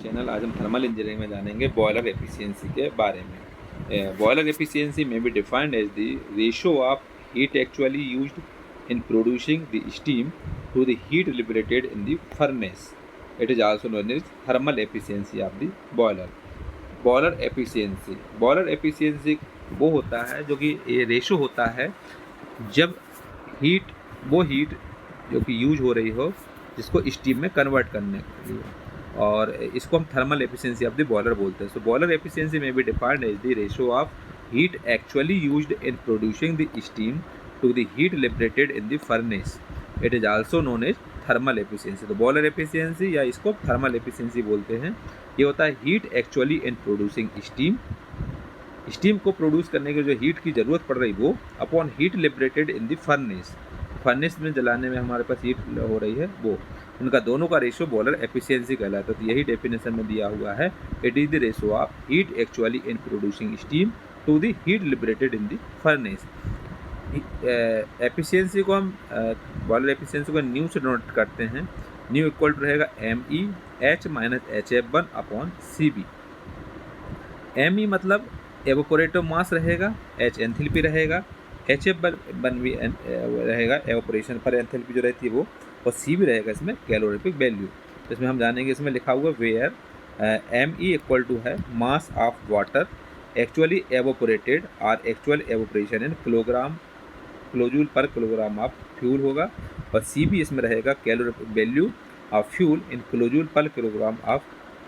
Channel आज हम thermal engineering में जानेंगे बॉयलर एफिशिएंसी के बारे में। Boiler efficiency may be defined as the ratio of heat actually used in producing the steam to the heat liberated in the furnace. It is also known as thermal efficiency of the boiler. Boiler efficiency वो होता है जो कि ये ratio होता है जब heat जो कि यूज हो रही हो जिसको स्टीम में कन्वर्ट करने के लिए, और इसको हम thermal efficiency of the boiler बोलते हैं। So boiler efficiency may be defined as the ratio of heat actually used in producing the steam to the heat liberated in the furnace. It is also known as thermal efficiency. तो boiler efficiency या इसको thermal efficiency बोलते हैं। ये होता है heat actually in producing steam को produce करने के जो हीट की ज़रूरत पड़ रही वो upon heat liberated in the furnace में जलाने में हमारे पास हीट हो रही है वो, उनका दोनों का रेशो बॉयलर एफिशिएंसी कहलाता है। तो यही डेफिनेशन में दिया हुआ है, it is the ratio of heat actually in producing steam to the heat liberated in the furnace. Efficiency को हम बॉयलर एफिशिएंसी को न्यू से नोट करते हैं। न्यू इक्वल टू रहेगा MEH-HF1 अपॉन CB। ME मतलब एवोपोरेटिव मास रहेगा, H एंथैल्पी रहेगा, HF1 भी रहेगा एवोपोरेशन पर एंथैल्पी जो रहती है वो, और CB रहेगा इसमें कैलोरीफिक वैल्यू। तो इसमें हम जानेंगे, इसमें लिखा हुआ वेयर ME इक्वल टू है mass of water actually evaporated और actual evaporation in kilojoule per kilogram of fuel होगा, और CB इसमें रहेगा calorific value of fuel in kilojoule per kilogram of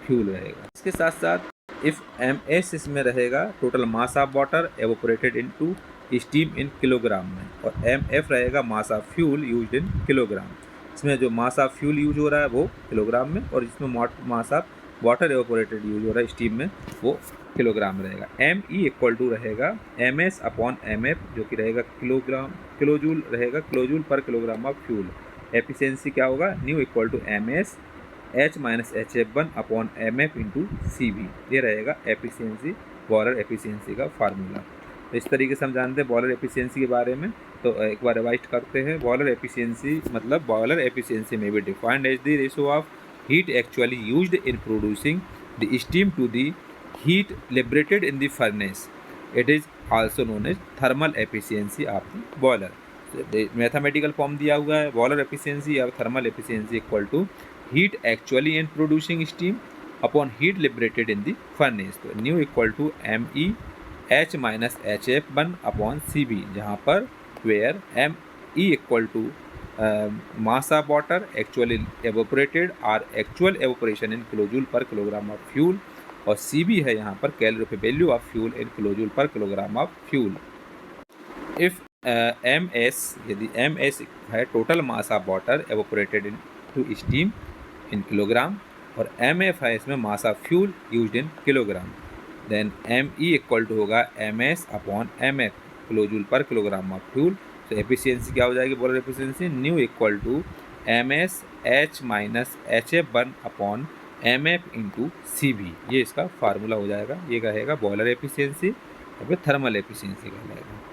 fuel रहेगा। इसके साथ साथ इफ़ MS इसमें रहेगा total mass of water evaporated into steam in kilogram में, और MF रहेगा mass of fuel used in kilogram. इसमें जो मास ऑफ फ्यूल यूज हो रहा है वो किलोग्राम में, और इसमें mass of water evaporated use हो रहा है स्टीम में वो किलोग्राम में रहेगा। ME इक्वल टू रहेगा MS अपॉन MF जो कि रहेगा किलोजूल रहेगा, kilojoule per kilogram of fuel. Efficiency क्या होगा, nu equal to MS-HF1 upon MF into CB। ये रहेगा एफिशिएंसी, बॉयलर एफिशिएंसी का फार्मूला। तो इस तरीके से हम जानते हैं बॉयलर एफिशिएंसी के बारे में। तो एक बार रिवाइज करते हैं। बॉयलर एफिशिएंसी मतलब बॉयलर एफिशिएंसी में भी defined as the ratio of heat actually used in producing the steam to the heat liberated in the furnace. It is also known as thermal efficiency of the boiler. Mathematical form दिया हुआ है, boiler efficiency या thermal efficiency equal to heat actually in producing steam upon heat liberated in the furnace. तो nu equal to MEH-HF1 upon CB, जहाँ पर where ME equal to mass of water actually evaporated और actual evaporation in kilojoule per kilogram of fuel, और CB है यहाँ पर calorific value of fuel in kilojoule per kilogram of fuel. If MS यदि MS है total mass of water evaporated into steam in kilogram, और MF है इसमें mass of fuel used in kilogram, then ME equal to होगा MS upon MF kilojoule per kilogram of fuel. तो efficiency क्या हो जाएगी boiler efficiency, nu equal to MS-H-HF1 upon MF into CB। ये इसका फार्मूला हो जाएगा। ये रहेगा बॉयलर एफिशिएंसी और फिर थर्मल एफिशिएंसी कहलाएगा।